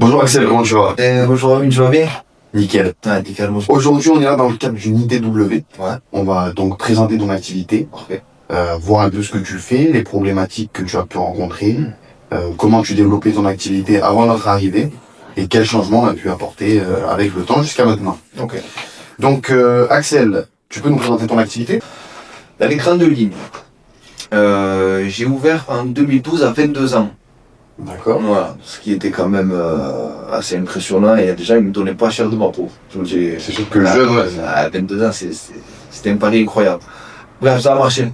Bonjour Axel, comment tu vas? Bonjour Amine, tu vas bien? Nickel. Ouais, nickel, bonjour. Aujourd'hui, on est là dans le cadre d'une ITW. Ouais, On va donc présenter ton activité, parfait. voir un peu ce que tu fais, les problématiques que tu as pu rencontrer, comment tu développais ton activité avant notre arrivée et quels changements on a pu apporter avec le temps jusqu'à maintenant. Ok. Donc Axel, tu peux nous présenter ton activité? Dans les grandes lignes, j'ai ouvert en 2012 à 22 ans. D'accord. Voilà, ce qui était quand même assez impressionnant et déjà ils me donnaient pas cher de ma peau. C'est sûr que jeune, ouais. À 22 ans, c'était un pari incroyable. Bref, ça a marché.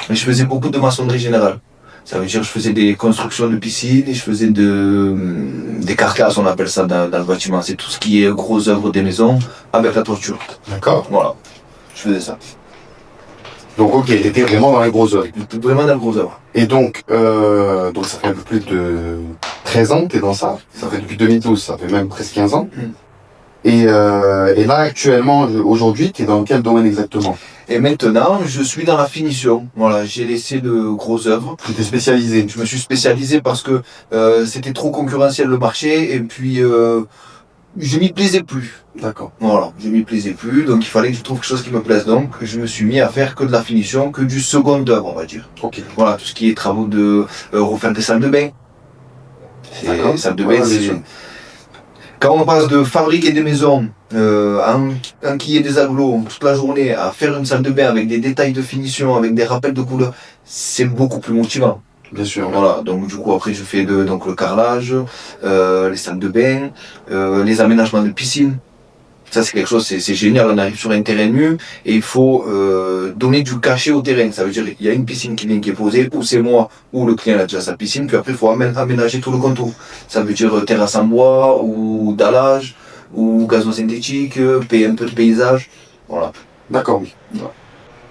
Mais je faisais beaucoup de maçonnerie générale. Ça veut dire que je faisais des constructions de piscines, et je faisais des carcasses, on appelle ça dans le bâtiment. C'est tout ce qui est gros œuvres des maisons avec la toiture. D'accord. Voilà, je faisais ça. Donc ok, t'étais vraiment dans les gros œuvres. J'étais vraiment dans le gros œuvre. Et donc ça fait un peu plus de 13 ans que t'es dans ça. Ça fait depuis 2012, ça fait même presque 15 ans. Et là, actuellement, aujourd'hui, tu es dans quel domaine exactement? Et maintenant, je suis dans la finition. Voilà, j'ai laissé de grosses œuvres. Tu t'es spécialisé. Je me suis spécialisé parce que c'était trop concurrentiel le marché et puis je m'y plaisais plus. D'accord. Voilà, je m'y plaisais plus, donc il fallait que je trouve quelque chose qui me plaise. Donc je me suis mis à faire que de la finition, que du second œuvre, on va dire. Ok. Voilà, tout ce qui est travaux de refaire des salles de bain. D'accord. Les salles de bain, Ouais, bien c'est... sûr. Quand on passe de fabriquer des maisons, enquiller des agglos toute la journée, à faire une salle de bain avec des détails de finition, avec des rappels de couleurs, c'est beaucoup plus motivant. Bien sûr. Voilà, donc du coup après je fais donc le carrelage, les salles de bain, les aménagements de piscine. Ça c'est quelque chose, c'est génial, on arrive sur un terrain nu et il faut donner du cachet au terrain. Ça veut dire qu'il y a une piscine qui est posée, ou c'est moi, ou le client a déjà sa piscine, puis après il faut aménager tout le contour. Ça veut dire terrasse en bois, ou dallage, ou gazon synthétique, un peu de paysage. Voilà. D'accord, oui.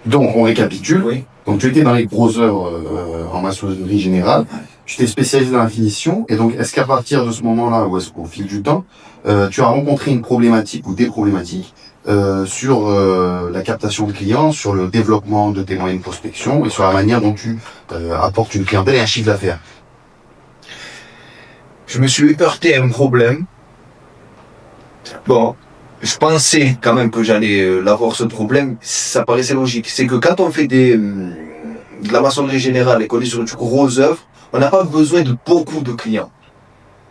Donc, on récapitule. Oui. Donc, tu étais dans les gros œuvres en maçonnerie générale. Tu t'es spécialisé dans la finition. Et donc, est-ce qu'à partir de ce moment-là, ou est-ce qu'au fil du temps, tu as rencontré une problématique ou des problématiques sur la captation de clients, sur le développement de tes moyens de prospection et sur la manière dont tu apportes une clientèle et un chiffre d'affaires? Je me suis heurté à un problème. Bon, je pensais quand même que j'allais l'avoir ce problème, ça paraissait logique. C'est que quand on fait de la maçonnerie générale et qu'on est sur une grosse œuvre, on n'a pas besoin de beaucoup de clients.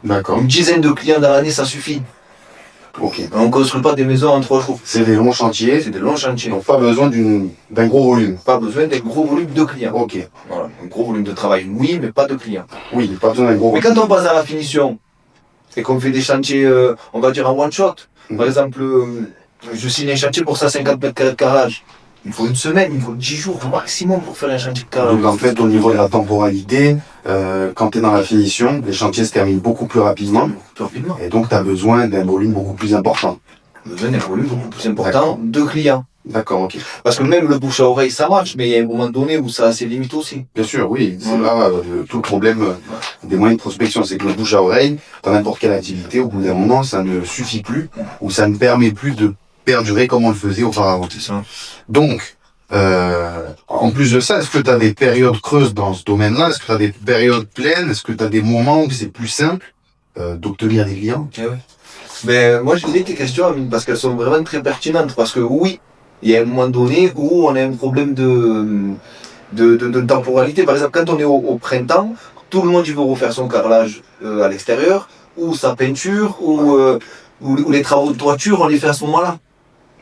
D'accord. Une dizaine de clients dans l'année, ça suffit. Ok. On ne construit pas des maisons en 3 jours. C'est des longs chantiers. C'est des longs chantiers. Donc, pas besoin d'un gros volume. Pas besoin d'un gros volume de clients. Ok. Voilà. Un gros volume de travail, oui, mais pas de clients. Oui, pas besoin d'un gros Mais volume. quand on passe à la finition, et qu'on fait des chantiers, on va dire en one shot, par exemple, je signe un chantier pour 150 mètres carrés de carrelage. Il faut une semaine, il faut 10 jours au maximum pour faire un chantier de carrelage. Donc en fait, au niveau de la temporalité, quand tu es dans la finition, les chantiers se terminent beaucoup plus rapidement. Plus rapidement. Et donc tu as besoin d'un volume beaucoup plus important. On a besoin d'un volume beaucoup plus important de clients. D'accord, ok. Parce que même le bouche à oreille, ça marche, mais il y a un moment donné où ça a ses limites aussi. Bien sûr, oui. C'est là tout le problème des moyens de prospection. C'est que le bouche à oreille, dans n'importe quelle activité, au bout d'un moment, ça ne suffit plus ou ça ne permet plus de perdurer comme on le faisait auparavant. C'est ça. Donc, en plus de ça, est-ce que tu as des périodes creuses dans ce domaine-là? Est-ce que tu as des périodes pleines? Est-ce que tu as des moments où c'est plus simple d'obtenir des clients? Eh ouais. Mais moi, je dis tes questions, Amine, parce qu'elles sont vraiment très pertinentes. Parce que oui, il y a un moment donné où on a un problème de temporalité. Par exemple, quand on est au printemps, tout le monde il veut refaire son carrelage à l'extérieur, ou sa peinture, ou les travaux de toiture, on les fait à ce moment-là.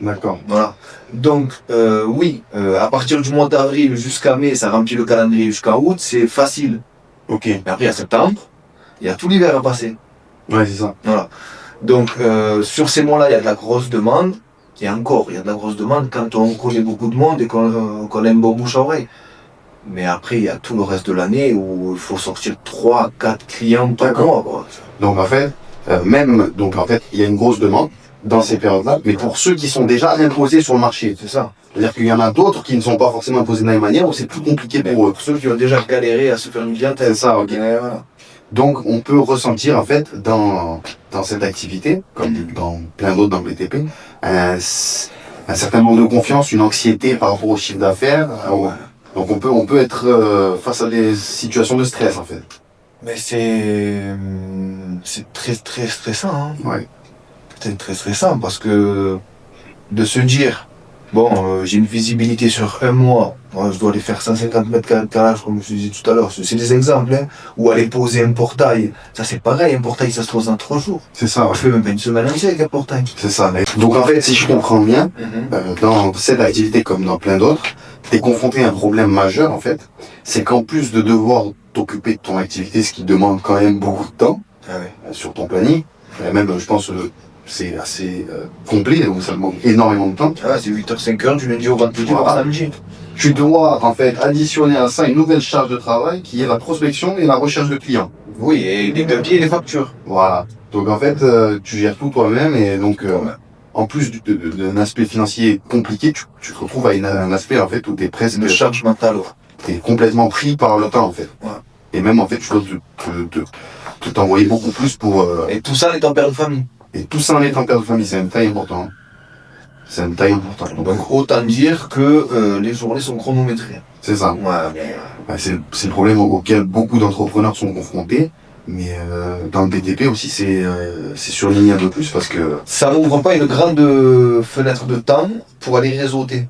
D'accord. Voilà. Donc, oui, à partir du mois d'avril jusqu'à mai, ça remplit le calendrier jusqu'à août, c'est facile. Ok. Mais après, à septembre, il y a tout l'hiver à passer. Ouais, c'est ça. Voilà. Donc, sur ces mois-là, il y a de la grosse demande. Et encore, il y a de la grosse demande quand on connaît beaucoup de monde et qu'on aime bon bouche à oreille. Mais après, il y a tout le reste de l'année où il faut sortir 3-4 clients par mois, quoi. Donc en fait, il y a une grosse demande dans ces périodes-là, mais pour ceux qui sont déjà imposés sur le marché. C'est ça. C'est-à-dire qu'il y en a d'autres qui ne sont pas forcément imposés de la même manière, où c'est plus compliqué pour eux. Pour ceux qui ont déjà galéré à se faire une clientèle. C'est ça, ok. Et voilà. Donc on peut ressentir en fait dans cette activité, comme dans plein d'autres dans le BTP, un certain manque de confiance, une anxiété par rapport au chiffre d'affaires. Ouais. Donc on peut être face à des situations de stress en fait. Mais c'est très très stressant. Hein. Ouais. C'est très stressant parce que de se dire, bon, j'ai une visibilité sur un mois, moi, je dois aller faire 150 mètres carrés de carrelage, comme je disais tout à l'heure, c'est des exemples, hein, ou aller poser un portail, ça c'est pareil, un portail ça se pose en 3 jours. C'est ça, ouais. Je fais même pas une semaine entière avec un portail. C'est ça. Donc en fait, si je comprends bien, dans cette activité comme dans plein d'autres, t'es confronté à un problème majeur en fait, c'est qu'en plus de devoir t'occuper de ton activité, ce qui demande quand même beaucoup de temps sur ton planning, et même je pense c'est assez complet, donc ça demande énormément de temps. Ah, c'est 8h, 5h du lundi au vendredi, voire samedi. Tu dois en fait additionner à ça une nouvelle charge de travail qui est la prospection et la recherche de clients. Oui, et les devis et les factures. Voilà. Donc en fait, tu gères tout toi-même et donc en plus d'un aspect financier compliqué, tu te retrouves à un aspect en fait où t'es presque... Une charge mentale, ouais. T'es complètement pris par le temps en fait. Ouais. Et même en fait, tu dois t'envoyer beaucoup plus pour... Et tout ça en étant père de famille. Et tout ça en étant père de famille, c'est un taille important. C'est un taille important. Donc autant dire que les journées sont chronométrées. C'est ça. Ouais. C'est le problème auquel beaucoup d'entrepreneurs sont confrontés. Mais dans le BTP aussi, c'est surligné un peu plus parce que... Ça n'ouvre pas une grande fenêtre de temps pour aller réseauter.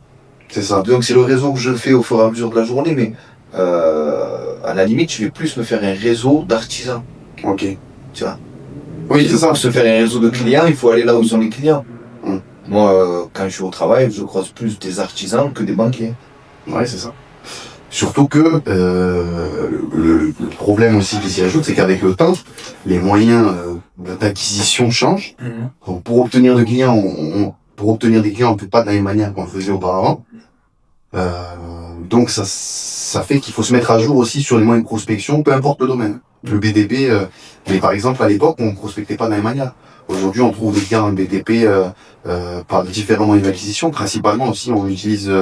C'est ça. Donc c'est le réseau que je fais au fur et à mesure de la journée, mais à la limite, je vais plus me faire un réseau d'artisans. Ok. Tu vois. Oui, c'est ça. Pour se faire un réseau de clients, il faut aller là où sont les clients. Mm. Moi, quand je suis au travail, je croise plus des artisans que des banquiers. Ouais, c'est ça. Surtout que le problème aussi qui s'y ajoute, c'est qu'avec le temps, les moyens d'acquisition changent. Donc pour obtenir des clients, on ne peut pas de la même manière qu'on le faisait auparavant. Donc ça fait qu'il faut se mettre à jour aussi sur les moyens de prospection, peu importe le domaine. Le BTP, mais par exemple à l'époque, on ne prospectait pas de la même manière. Aujourd'hui, on trouve des clients dans le BTP par différents moyens d'acquisition. Principalement aussi, on utilise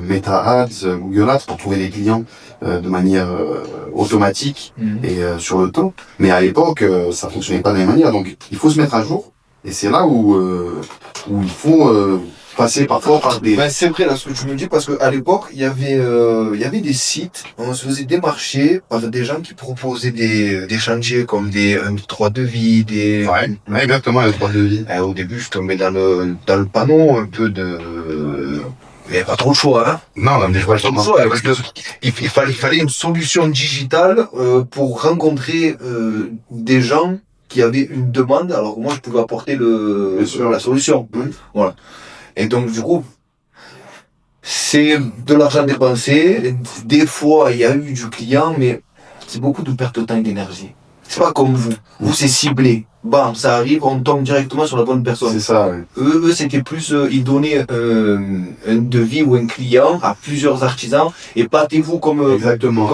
Meta Ads, Google Ads pour trouver des clients de manière automatique et sur le temps. Mais à l'époque, ça fonctionnait pas de la même manière. Donc, il faut se mettre à jour. Et c'est là où il faut passer parfois par des... Ben, c'est vrai là ce que tu me dis parce qu'à l'époque il y avait des sites, on se faisait démarcher par des gens qui proposaient des chantiers comme des 3 devis, des... Ouais, exactement, le 3 devis. Au début je tombais dans le panneau un peu de... Il n'y avait pas trop le choix, hein. Non, mais je vois le choix, parce que il fallait une solution digitale pour rencontrer des gens qui avaient une demande, alors que moi je pouvais apporter la solution. Voilà. Et donc du coup, c'est de l'argent dépensé. Des fois, il y a eu du client, mais c'est beaucoup de perte de temps et d'énergie. C'est pas comme vous. Vous, c'est ciblé. Bam, ça arrive, on tombe directement sur la bonne personne. C'est ça, oui. Eux c'était plus, ils donnaient un devis ou un client à plusieurs artisans et partez-vous comme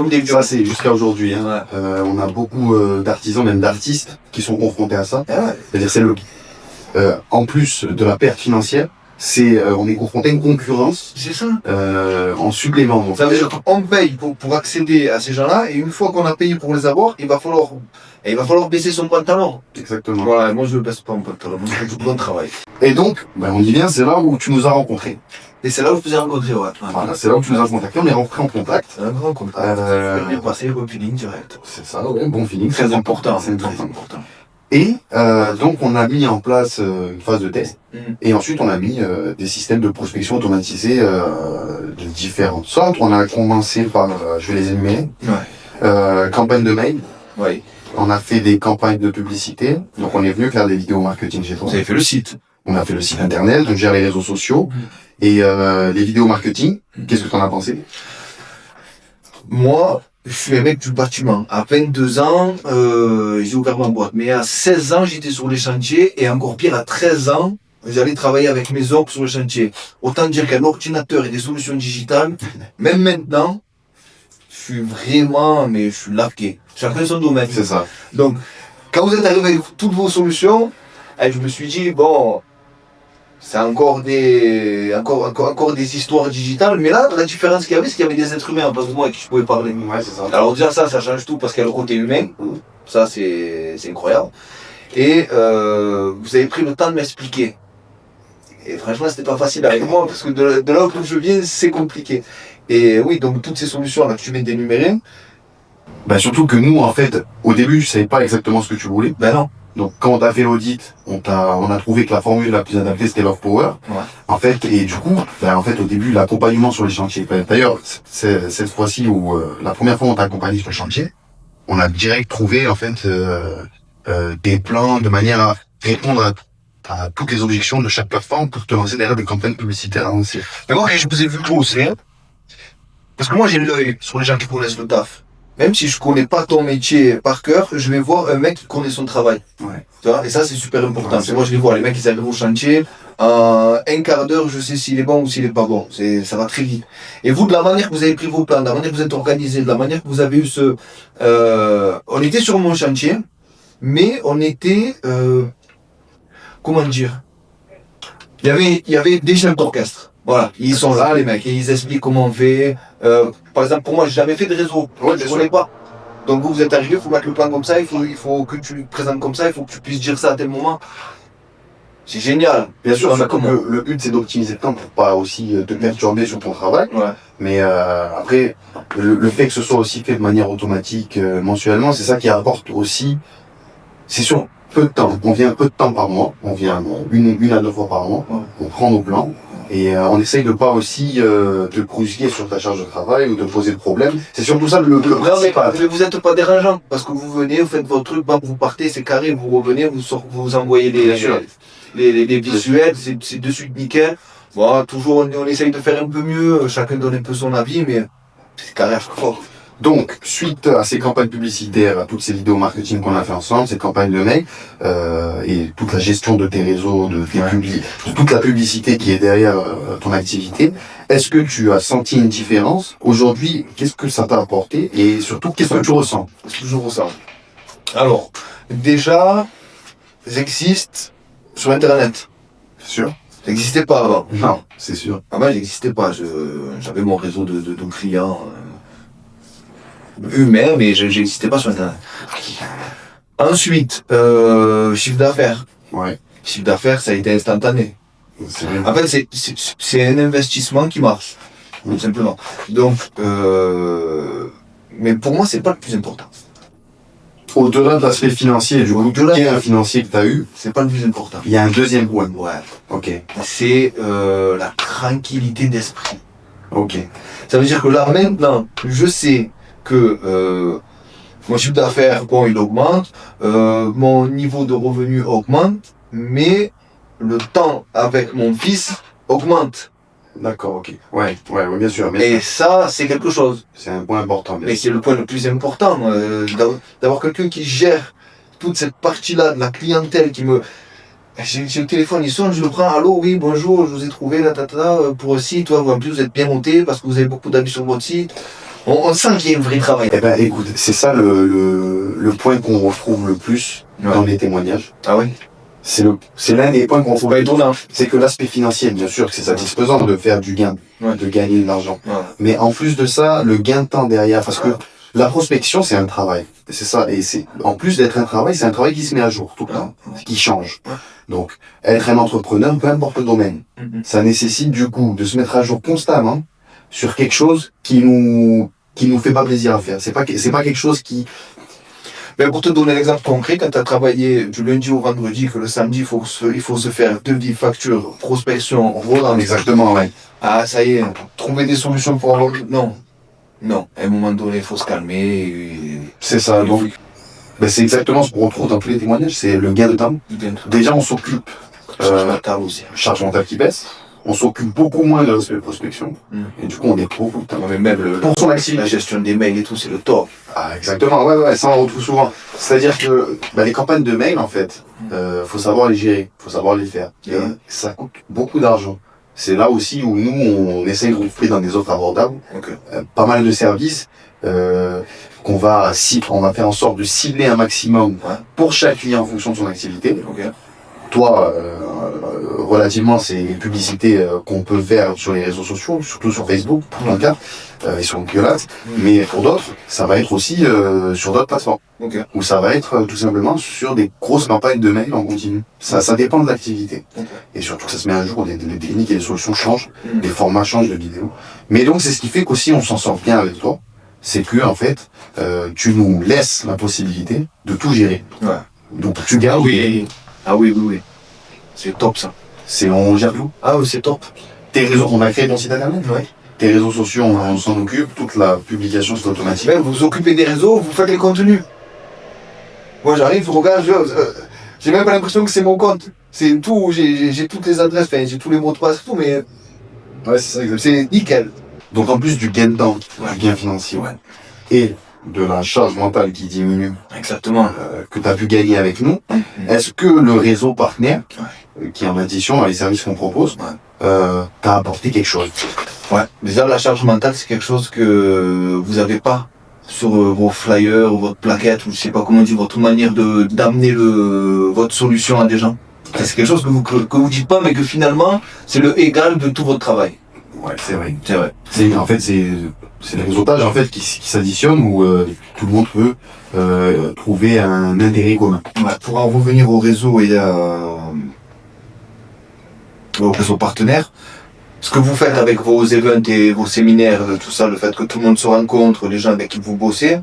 des vieux. Ça, c'est jusqu'à aujourd'hui. Hein. Ouais. On a beaucoup d'artisans, même d'artistes, qui sont confrontés à ça. Ah ouais. C'est-à-dire, en plus de la perte financière, on est confronté à une concurrence. C'est ça. En supplément. Donc, ça veut dire qu'on paye pour accéder à ces gens-là, et une fois qu'on a payé pour les avoir, il va falloir baisser son pantalon. Exactement. Voilà, moi je ne baisse pas mon pantalon, moi je fais du bon travail. Et donc, on y vient, c'est là où tu nous as rencontrés. Et c'est là où je vous ai rencontré, ouais. Voilà, c'est là où tu nous as contactés, on est rentrés en contact. C'est un grand contact. Super bien passé, bon feeling direct. C'est ça, ouais, bon feeling. Très important. C'est très important. Et donc on a mis en place une phase de test et ensuite on a mis des systèmes de prospection automatisés de différentes sortes. On a commencé par, je vais les énumérer, campagne de mail. Oui. On a fait des campagnes de publicité. Donc on est venu faire des vidéos marketing chez toi. Vous avez fait le site. On a fait le site internet, on gère les réseaux sociaux et les vidéos marketing. Qu'est-ce que tu en as pensé? Moi, je suis un mec du bâtiment. À 22 ans, j'ai ouvert ma boîte. Mais à 16 ans, j'étais sur les chantiers. Et encore pire, à 13 ans, j'allais travailler avec mes oncles sur les chantiers. Autant dire qu'un ordinateur et des solutions digitales, même maintenant, je suis largué. Chacun son domaine. C'est ça. Donc, quand vous êtes arrivé avec toutes vos solutions, je me suis dit, bon, c'est encore des histoires digitales, mais là, la différence qu'il y avait, c'est qu'il y avait des êtres humains en face de moi avec qui je pouvais parler. Ouais, c'est ça. Alors déjà ça change tout parce qu'il y a le côté humain, ça c'est incroyable. Et vous avez pris le temps de m'expliquer. Et franchement, c'était pas facile avec moi parce que de là où je viens, c'est compliqué. Et oui, donc toutes ces solutions là que tu viens d'énumérer, Bah surtout que nous, en fait, au début, je savais pas exactement ce que tu voulais. Ben non. Donc quand on a fait l'audit, on a trouvé que la formule la plus adaptée c'était Love Power. Ouais. En fait, et du coup, en fait au début l'accompagnement sur les chantiers. D'ailleurs, c'est cette fois-ci où la première fois on t'a accompagné sur le chantier, on a direct trouvé en fait des plans de manière à répondre à toutes les objections de chaque plateforme pour te lancer derrière des campagnes publicitaires avancées. D'accord, et je vous ai vu aussi, hein. Parce que moi j'ai l'œil sur les gens qui connaissent le taf. Même si je connais pas ton métier par cœur, je vais voir un mec qui connaît son travail. Ouais. Tu vois, et ça c'est super important. Ouais, Parce que moi je les vois, les mecs ils arrivent au chantier, en un quart d'heure je sais s'il est bon ou s'il est pas bon. Ça va très vite. Et vous, de la manière que vous avez pris vos plans, de la manière que vous êtes organisé, de la manière que vous avez eu on était sur mon chantier, mais on était... comment dire, il y avait des chefs d'orchestre. Voilà, ils sont là les mecs et ils expliquent comment on fait. Par exemple, pour moi, j'ai jamais fait de réseau. Ouais, Je bien connais sûr. pas. Donc vous êtes arrivé, il faut mettre le plan comme ça, il faut que tu le présentes comme ça, il faut que tu puisses dire ça à tel moment. C'est génial. Bien sûr, mais comment le but c'est d'optimiser le temps pour pas aussi te perturber sur ton travail. Ouais. Mais après, le fait que ce soit aussi fait de manière automatique mensuellement, c'est ça qui apporte aussi. C'est sur peu de temps. On vient peu de temps par mois. On vient une à deux fois par mois. Ouais. On prend nos plans et on essaye de pas aussi te brusquer sur ta charge de travail ou te poser de problème. C'est surtout ça le Non, mais principal. vous êtes pas dérangeant parce que vous venez, vous faites votre truc, bam, vous partez, c'est carré, vous revenez, vous envoyez Bien sûr. les visuels, c'est de suite nickel. Bon, toujours on essaye de faire un peu mieux, chacun donne un peu son avis, mais c'est carré à chaque fois. Donc, suite à ces campagnes publicitaires, à toutes ces vidéos marketing qu'on a fait ensemble, ces campagnes de mail, et toute la gestion de tes réseaux, de toute la publicité qui est derrière ton activité, est-ce que tu as senti une différence? Aujourd'hui, qu'est-ce que ça t'a apporté? Et surtout, qu'est-ce que tu ressens? C'est toujours ça. Alors, déjà, j'existe sur Internet. Sûr? J'existais pas avant. Non, c'est sûr. Avant, j'existais pas. J'avais mon réseau de clients humains, mais j'existais pas sur Internet. Ensuite, chiffre d'affaires. Ouais. Chiffre d'affaires, ça a été instantané. C'est vrai. En fait, c'est un investissement qui marche, tout simplement. Donc, mais pour moi, c'est pas le plus important. Au-delà de l'aspect financier, du coup, Au-delà de- gain financier que tu as eu, C'est pas le plus important. il y a un deuxième point. Ouais. Ok. C'est la tranquillité d'esprit. Ok. Ça veut dire que là, maintenant, je sais que mon chiffre d'affaires, bon, il augmente, mon niveau de revenu augmente, mais le temps avec mon fils augmente. D'accord, ok. Ouais, bien sûr. Mais Et ça, c'est quelque chose. c'est un point important. Mais c'est le point le plus important, d'avoir quelqu'un qui gère toute cette partie-là de la clientèle qui me... J'ai le téléphone, il sonne, je le prends, allô, oui, bonjour, je vous ai trouvé, pour le site, toi, en plus vous êtes bien monté parce que vous avez beaucoup d'avis sur votre site. On sent qu'il y a un vrai travail. Eh ben, écoute, c'est ça le point qu'on retrouve le plus dans les témoignages. Ah oui. C'est l'un des points qu'on retrouve. Pas étonnant. C'est que l'aspect financier, bien sûr, que c'est satisfaisant de faire du gain, Ouais. de gagner de l'argent. Ouais. Mais en plus de ça, le gain de temps derrière, parce que la prospection, c'est un travail. C'est ça. Et en plus d'être un travail, c'est un travail qui se met à jour tout le temps, qui change. Ouais. Donc, être un entrepreneur, peu importe le domaine, ça nécessite du coup de se mettre à jour constamment sur quelque chose qui nous fait pas plaisir à faire. C'est pas quelque chose qui... Mais pour te donner l'exemple concret, quand tu as travaillé du lundi au vendredi, que le samedi, il faut se faire devis, facture, prospection, relance. Exactement, ouais. Ah, ça y est, trouver des solutions pour avoir... Non. Non. À un moment donné, il faut se calmer. C'est ça. Donc, ben, c'est exactement ce qu'on retrouve dans tous les témoignages, c'est le gain de temps. Déjà, on s'occupe, Mental aussi. charge mentale qui baisse, on s'occupe beaucoup moins de l'aspect prospection, Mm. et du coup, on est beaucoup de temps. Non, mais même Pour son la activité. gestion des mails et tout, c'est le top. Ah, exactement, ouais, ça on retrouve souvent. C'est-à-dire que les campagnes de mail, en fait, faut savoir les gérer, faut savoir les faire. Et Ouais. ça coûte beaucoup d'argent. C'est là aussi où nous, on essaye de trouver dans des offres abordables Ok. pas mal de services qu'on va faire en sorte de cibler un maximum Ouais. pour chaque client en fonction de son activité. Ok. Toi, relativement, c'est les publicités qu'on peut faire sur les réseaux sociaux, surtout sur Facebook, pour ton cas, et sur Google Ads. Mais pour d'autres, ça va être aussi sur d'autres plateformes. Ok. Ou ça va être tout simplement sur des grosses campagnes de mail en continu. Ça dépend de l'activité. Ok. Et surtout que ça se met à jour, les techniques et les solutions changent, Mm. les formats changent de vidéos. Mais donc c'est ce qui fait qu'aussi on s'en sort bien avec toi. c'est que en fait, tu nous laisses la possibilité de tout gérer. Ouais. Donc tu gardes. Ah oui. C'est top ça. On gère tout. Ah oui, c'est top. Tes réseaux, on a créé ton site internet. Ouais. Tes réseaux sociaux, on s'en occupe. Toute la publication, c'est automatique. Même vous vous occupez des réseaux, vous faites les contenus. Moi j'arrive, je regarde, j'ai même pas l'impression que c'est mon compte. C'est tout, j'ai toutes les adresses, enfin, j'ai tous les mots de passe, tout, mais Ouais, c'est ça, exactement. c'est nickel. Donc en plus du gain de temps, Ouais. du gain financier, Ouais. et de la charge mentale qui diminue, Exactement. que tu as pu gagner avec nous, est-ce que le réseau partenaire, qui est en addition dans les services qu'on propose, t'a apporté quelque chose? Ouais. Déjà, la charge mentale, c'est quelque chose que vous n'avez pas sur vos flyers ou votre plaquette, ou je sais pas comment dire, votre manière d'amener votre solution à des gens. C'est quelque chose que vous dites pas, mais que finalement, c'est le égal de tout votre travail. Ouais, c'est vrai. C'est vrai. En fait, c'est le réseautage en fait qui s'additionne où tout le monde peut trouver un intérêt commun. Ouais, pour en revenir au réseau et au réseau partenaire, ce que vous faites avec vos events et vos séminaires, tout ça, le fait que tout le monde se rencontre, les gens avec qui vous bossez,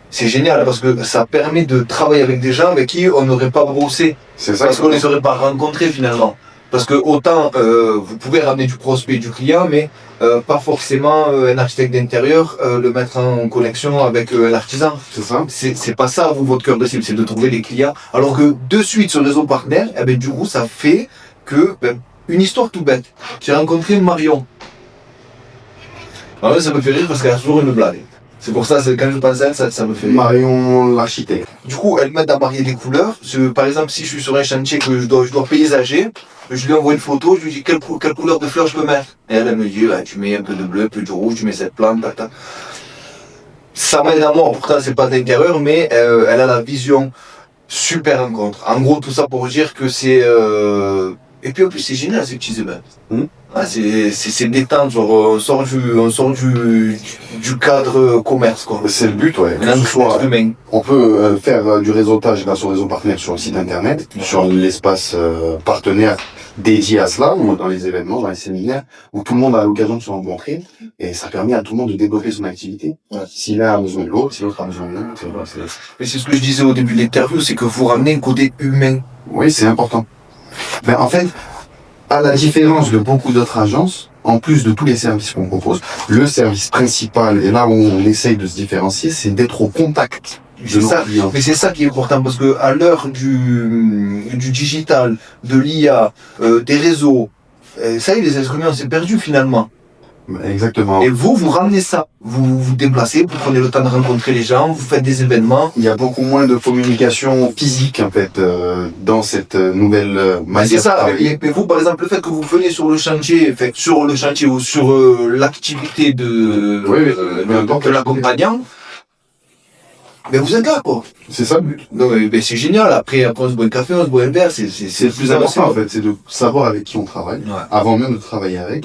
c'est génial parce que ça permet de travailler avec des gens avec qui on n'aurait pas bossé. C'est ça. Parce qu'on ne les aurait pas rencontrés finalement. Parce que autant vous pouvez ramener du prospect, du client, mais pas forcément un architecte d'intérieur le mettre en connexion avec un artisan. C'est ça. C'est pas ça, vous, votre cœur de cible, c'est de trouver les clients. Alors que de suite sur le réseau partenaire, eh ben, du coup, ça fait que, une histoire tout bête. J'ai rencontré Marion. Alors là, ça me fait rire parce qu'elle a toujours une blague. C'est pour ça, quand je pense à elle, ça me fait rire. Marion l'architecte. Du coup, elle m'aide à marier les couleurs. Par exemple, si je suis sur un chantier que je dois paysager, je lui envoie une photo, je lui dis quelle couleur de fleurs je peux mettre. Et elle me dit, tu mets un peu de bleu, un peu de rouge, tu mets cette plante, tac. Ça m'aide à moi, pourtant c'est pas d'intérieur, mais elle a la vision super rencontre. En gros, tout ça pour dire que c'est... Et puis en plus, c'est génial ces petits événements. C'est détente, genre on sort du cadre commerce, quoi. C'est le but, ouais. Un être humain. On peut faire du réseautage grâce au réseau partenaire sur le site internet, sur l'espace partenaire dédié à cela, ou dans les événements, dans les séminaires, où tout le monde a l'occasion de se rencontrer, et ça permet à tout le monde de développer son activité. Ouais. Si l'un a besoin de l'autre, si l'autre a besoin de l'un, Mais c'est ce que je disais au début de l'interview, c'est que vous ramenez un côté humain. Oui, c'est important. En fait, à la différence de beaucoup d'autres agences, en plus de tous les services qu'on propose, le service principal, et là où on essaye de se différencier, c'est d'être au contact de nos clients. Mais c'est ça qui est important, parce que à l'heure du digital, de l'IA, des réseaux, ça y est, les êtres humains, on s'est perdus finalement. Exactement. Et vous ramenez ça. Vous vous déplacez, vous prenez le temps de rencontrer les gens, vous faites des événements. Il y a beaucoup moins de communication physique, en fait, dans cette nouvelle manière C'est ça. de travailler. Et vous, par exemple, le fait que vous venez sur le chantier, ou sur l'activité de l'accompagnant, mais vous êtes là, quoi. C'est ça le but. Donc, c'est génial. Après, on se boit un café, on se boit un verre. C'est le plus important, en fait, c'est de savoir avec qui on travaille, avant même de travailler avec.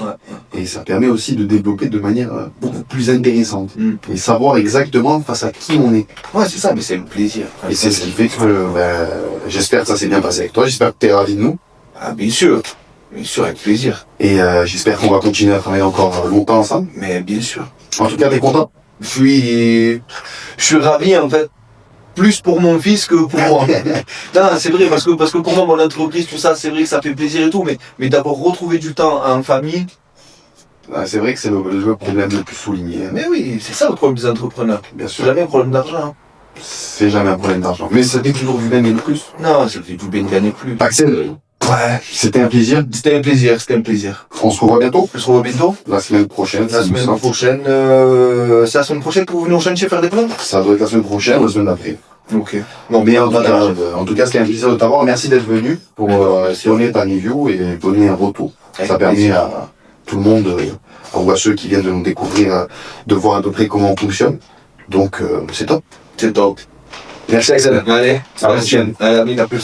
Et ça permet aussi de développer de manière beaucoup plus intéressante. Et savoir exactement face à qui on est. Ouais, c'est ça, mais c'est un plaisir. Et c'est ce qui fait que j'espère que ça s'est bien passé avec toi. J'espère que tu es ravi de nous. Ah, bien sûr. Bien sûr, avec plaisir. Et j'espère qu'on va continuer à travailler encore longtemps ensemble. Mais bien sûr. En tout cas, t'es content? Je suis ravi, en fait. Plus pour mon fils que pour moi. Non, c'est vrai, parce que pour moi, mon entreprise, tout ça, c'est vrai que ça fait plaisir et tout, mais d'avoir retrouvé du temps en famille. C'est vrai que c'est le problème le plus souligné. Mais oui, c'est ça le problème des entrepreneurs. Bien sûr. C'est jamais un problème d'argent. C'est jamais un problème d'argent. Mais ça fait toujours du bien gagner plus. Non, ça fait du bien de gagner plus. Axel, ouais. c'était un plaisir. C'était un plaisir. On se revoit bientôt. On se revoit bientôt. La semaine prochaine. C'est la semaine prochaine que vous venez au chantier faire des plans? Ça doit être la semaine prochaine ou la semaine d'après. Ok. Non, mais en tout cas, c'était un plaisir de t'avoir. Merci d'être venu pour donner ta review et donner un retour. Ça permet à tout le monde, ou à ceux qui viennent de nous découvrir, de voir à peu près comment on fonctionne. Donc, c'est top. C'est top. Merci Axel. Allez, à la prochaine. Allez, à plus.